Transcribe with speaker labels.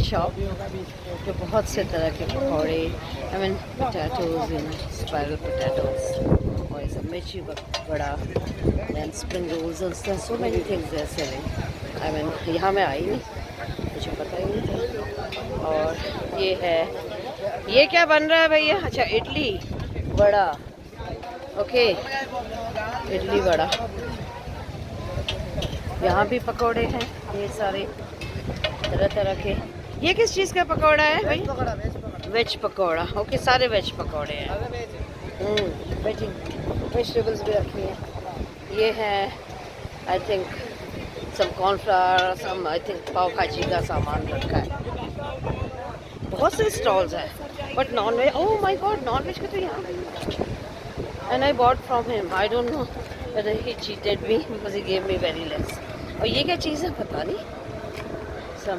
Speaker 1: Shop जो बहुत से तरह के पकौड़े, I mean potatoes, you know, spiral potatoes, और इस mirchi bada, then spring rolls, so many things are selling. I mean यहाँ मैं आई नहीं, मुझे पता ही नहीं था। और ये है, ये क्या बन रहा है भैया? अच्छा, इडली वड़ा, ओके, इडली वड़ा। यहाँ भी पकोड़े हैं ये सारे तरह तरह के। ये किस चीज़ का पकोड़ा है भाई? वेज पकोड़ा, ओके, सारे वेज पकोड़े हैं। वेजिटेबल्स भी रखी हैं। ये है I think some cornflour, some I think pav bhaji का सामान रखा है। बहुत से स्टॉल्स हैं, but non veg, oh my god, non veg का तो यहाँ भी। And I bought from him, I don't know whether he cheated me because he gave me very less. और ये क्या चीज़ है पता नहीं। सम